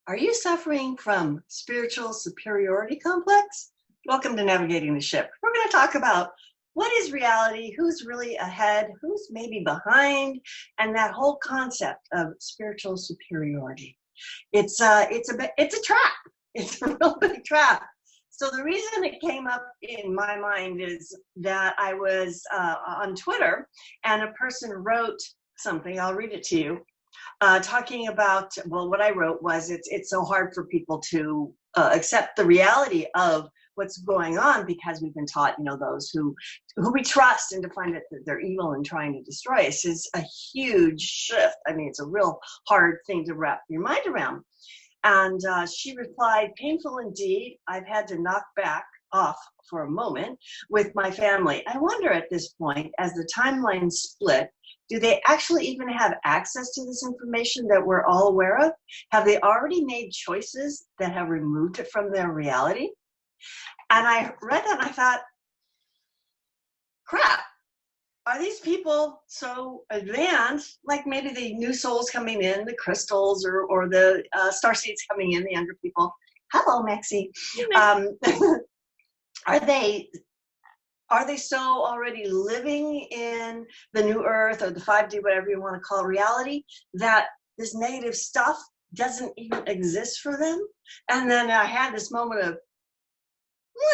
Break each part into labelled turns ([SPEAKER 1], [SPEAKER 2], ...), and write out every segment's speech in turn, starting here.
[SPEAKER 1] Are you suffering from spiritual superiority complex? Welcome to Navigating the Ship. We're going to talk about what is reality, who's really ahead, who's maybe behind, and that whole concept of spiritual superiority. It's a trap. It's a real big trap. So the reason it came up in my mind is that I was on Twitter, and a person wrote something. I'll read it to you. Talking about, well, what I wrote was it's so hard for people to accept the reality of what's going on because we've been taught, those who we trust and to find that they're evil and trying to destroy us is a huge shift. I mean, it's a real hard thing to wrap your mind around. And she replied, painful indeed. I've had to knock back off for a moment with my family. I wonder at this point, as the timeline split, do they actually even have access to this information that we're all aware of? Have they already made choices that have removed it from their reality? And I read that and I thought, crap, are these people so advanced, like maybe the new souls coming in, the crystals or the star seeds coming in, the younger people? Hello, Maxie. Are they so already living in the new earth or the 5D, whatever you want to call reality, that this negative stuff doesn't even exist for them? And then I had this moment of,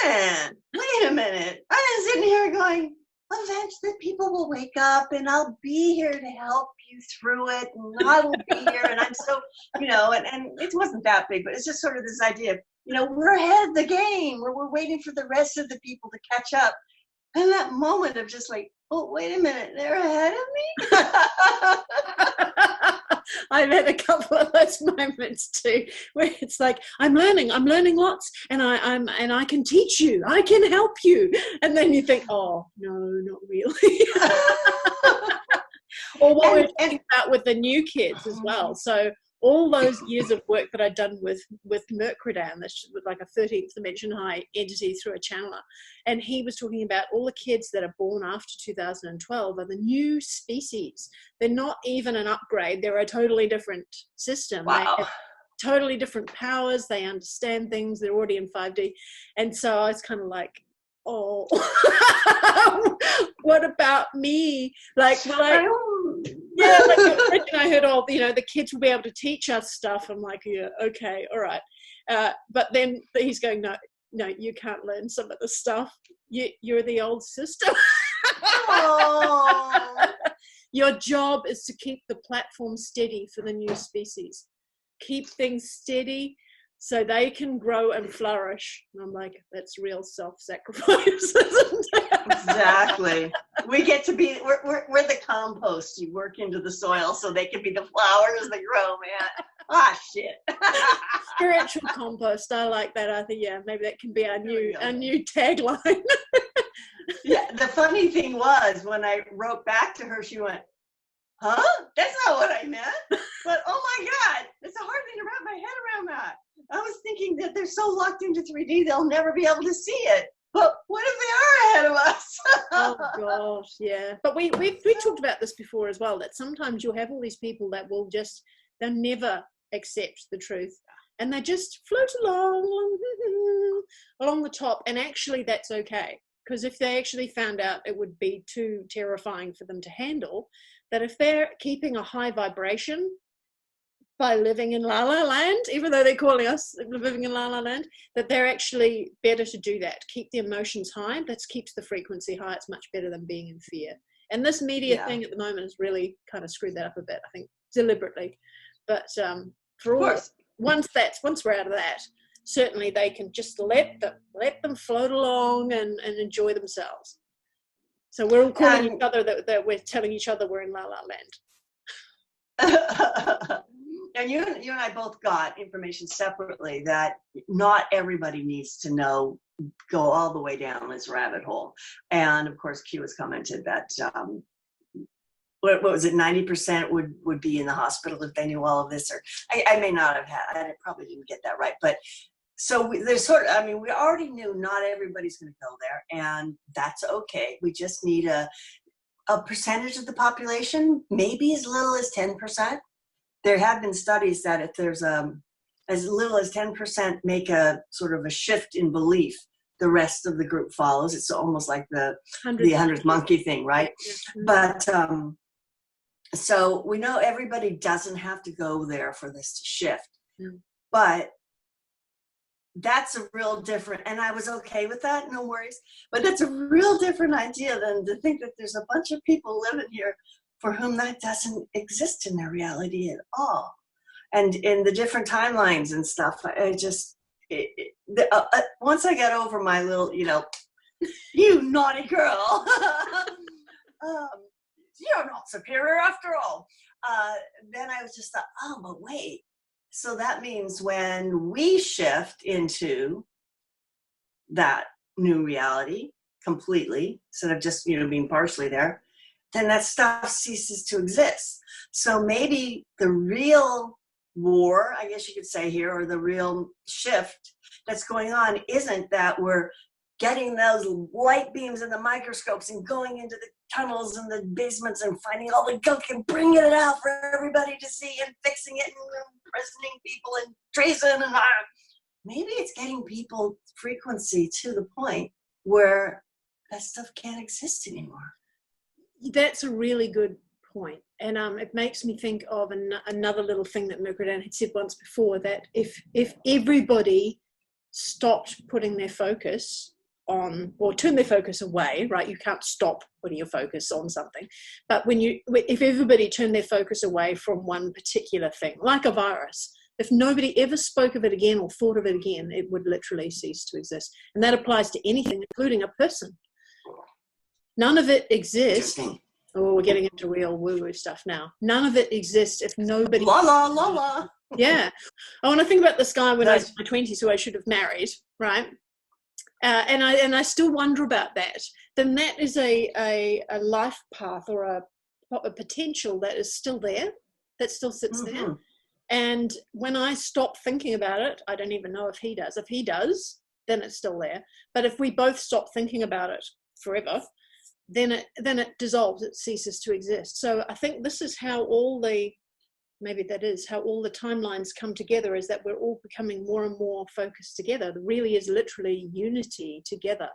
[SPEAKER 1] wait a minute. I was sitting here going, eventually people will wake up and I'll be here to help you through it. And I will be here. And I'm so, and it wasn't that big, but it's just sort of this idea of, we're ahead of the game where we're waiting for the rest of the people to catch up. And that moment of just like, oh, wait a minute, they're ahead of me?
[SPEAKER 2] I've had a couple of those moments too, where it's like, I'm learning lots, and I can teach you, I can help you. And then you think, oh, no, not really. Or what we're talking about with the new kids as well. So all those years of work that I'd done with Mercredan, that's like a 13th dimension high entity through a channeler, and he was talking about all the kids that are born after 2012 are the new species. They're not even an upgrade. They're a totally different system.
[SPEAKER 1] Wow.
[SPEAKER 2] They have totally different powers. They understand things. They're already in 5D. And so I was kind of like, oh, what about me? Like, yeah, like I heard all, the kids will be able to teach us stuff. I'm like, yeah, okay, all right. But then he's going, no, you can't learn some of the stuff. You're the old system. Your job is to keep the platform steady for the new species. Keep things steady so they can grow and flourish. And I'm like, that's real self-sacrifice, isn't it?
[SPEAKER 1] Exactly. We get to be, we're the compost you work into the soil so they can be the flowers that grow, man. Ah, shit.
[SPEAKER 2] Spiritual compost. I like that. I think, yeah, maybe that can be our new tagline.
[SPEAKER 1] Yeah, the funny thing was when I wrote back to her, she went, huh? That's not what I meant. But oh my God, it's a hard thing to wrap my head around that. I was thinking that they're so locked into 3D, they'll never be able to see it. But what if they are ahead of us?
[SPEAKER 2] Oh gosh, yeah. But we talked about this before as well, that sometimes you'll have all these people that will they'll never accept the truth. And they just float along the top. And actually that's okay. Because if they actually found out it would be too terrifying for them to handle, that if they're keeping a high vibration by living in La La Land, even though they're calling us living in La La Land, that they're actually better to do that. Keep the emotions high. That keeps the frequency high. It's much better than being in fear. And this media thing at the moment has really kind of screwed that up a bit, I think, deliberately. But for all, once we're out of that, certainly they can just let them float along and enjoy themselves. So we're all calling each other that we're telling each other we're in La La Land.
[SPEAKER 1] And you and I both got information separately that not everybody needs to know, go all the way down this rabbit hole. And of course, Q has commented that, what was it, 90% would be in the hospital if they knew all of this, or I may not have had, I probably didn't get that right. But so there's we already knew not everybody's going to go there, and that's okay. We just need a percentage of the population, maybe as little as 10%. There have been studies that if there's as little as 10% make a sort of a shift in belief, the rest of the group follows. It's almost like the 100th monkey thing, right? But so we know everybody doesn't have to go there for this to shift. But that's a real different, and I was okay with that, no worries. But that's a real different idea than to think that there's a bunch of people living here for whom that doesn't exist in their reality at all. And in the different timelines and stuff, I just, once I got over my little, you naughty girl, you're not superior after all. Then I was just thought, oh, but wait. So that means when we shift into that new reality completely, instead of just, being partially there, then that stuff ceases to exist. So maybe the real war, I guess you could say here, or the real shift that's going on isn't that we're getting those light beams and the microscopes and going into the tunnels and the basements and finding all the gunk and bringing it out for everybody to see and fixing it and imprisoning people and tracing and maybe it's getting people frequency to the point where that stuff can't exist anymore.
[SPEAKER 2] That's a really good point. And it makes me think of another little thing that Margaret had said once before, that if everybody stopped putting their focus on, or turn their focus away, right? You can't stop putting your focus on something. But if everybody turned their focus away from one particular thing, like a virus, if nobody ever spoke of it again or thought of it again, it would literally cease to exist. And that applies to anything, including a person. None of it exists. Oh, we're getting into real woo-woo stuff now. None of it exists if nobody...
[SPEAKER 1] La la la la.
[SPEAKER 2] Yeah. I want to think about this guy when I was in my 20s who I should have married, right? And I still wonder about that. Then that is a life path or a potential that is still there, that still sits there. And when I stop thinking about it, I don't even know if he does. If he does, then it's still there. But if we both stop thinking about it forever, then it dissolves, it ceases to exist. So I think this is how all the timelines come together, is that we're all becoming more and more focused together. There really is literally unity together.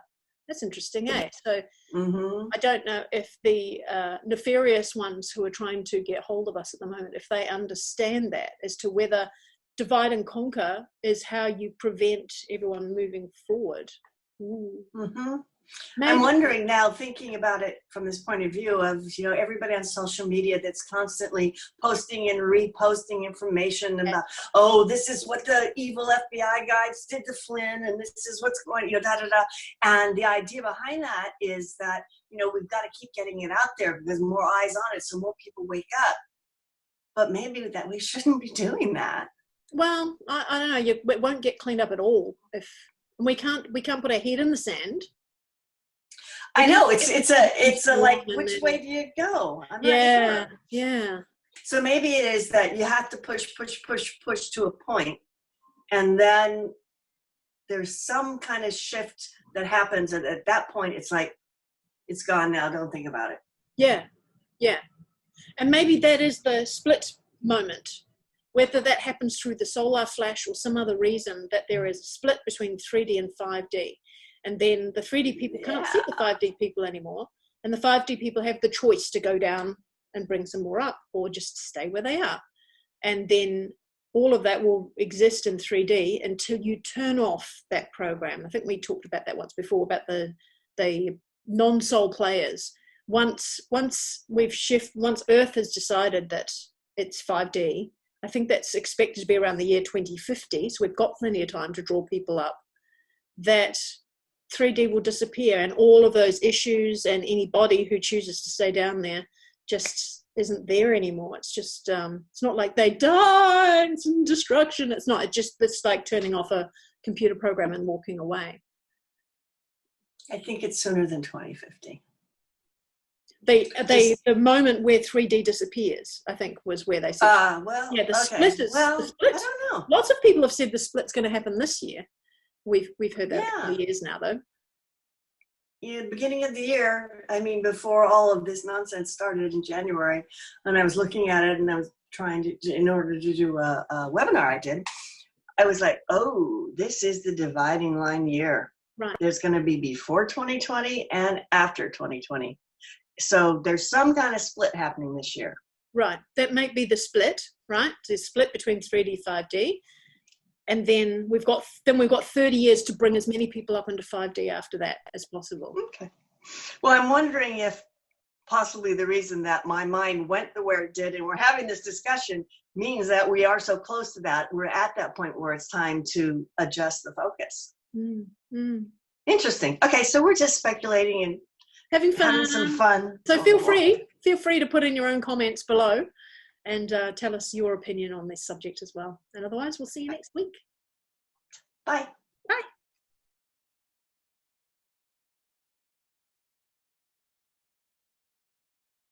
[SPEAKER 2] That's interesting, eh? So I don't know if the nefarious ones who are trying to get hold of us at the moment, if they understand that, as to whether divide and conquer is how you prevent everyone moving forward.
[SPEAKER 1] I'm wondering now, thinking about it from this point of view of, everybody on social media that's constantly posting and reposting information about, oh, this is what the evil FBI guys did to Flynn, and this is what's going, da-da-da. And the idea behind that is that, we've got to keep getting it out there because more eyes on it, so more people wake up. But maybe that we shouldn't be doing that.
[SPEAKER 2] Well, I don't know. It won't get cleaned up at all if we can't put our head in the sand.
[SPEAKER 1] I know it's a like, which way do you go? I'm not sure.
[SPEAKER 2] Yeah.
[SPEAKER 1] So maybe it is that you have to push to a point, and then there's some kind of shift that happens, and at that point it's like, it's gone now, don't think about it.
[SPEAKER 2] Yeah. And maybe that is the split moment, whether that happens through the solar flash or some other reason, that there is a split between 3D and 5D. And then the 3D people can't see the 5D people anymore. And the 5D people have the choice to go down and bring some more up, or just stay where they are. And then all of that will exist in 3D until you turn off that program. I think we talked about that once before, about the non-soul players. Once Earth has decided that it's 5D, I think that's expected to be around the year 2050. So we've got plenty of time to draw people up. That 3D will disappear, and all of those issues and anybody who chooses to stay down there just isn't there anymore. It's just, it's not like they die and some destruction. It's not, it's like turning off a computer program and walking away.
[SPEAKER 1] I think it's sooner than 2050.
[SPEAKER 2] The moment where 3D disappears, I think, was where they said, the split is, the split,
[SPEAKER 1] I don't know.
[SPEAKER 2] Lots of people have said the split's going to happen this year. We've heard that for years now, though.
[SPEAKER 1] Yeah, beginning of the year, before all of this nonsense started in January, and I was looking at it, and I was trying to, in order to do a webinar I did, I was like, oh, this is the dividing line year.
[SPEAKER 2] Right.
[SPEAKER 1] There's going to be before 2020 and after 2020. So there's some kind of split happening this year.
[SPEAKER 2] Right. That might be the split, right? The split between 3D, 5D. And then we've got 30 years to bring as many people up into 5D after that as possible.
[SPEAKER 1] Okay. Well, I'm wondering if possibly the reason that my mind went the where it did and we're having this discussion means that we are so close to that. We're at that point where it's time to adjust the focus. Interesting. Okay, so we're just speculating and
[SPEAKER 2] having
[SPEAKER 1] some fun.
[SPEAKER 2] So feel free to put in your own comments below and tell us your opinion on this subject as well. And otherwise, we'll see you next week.
[SPEAKER 1] Bye.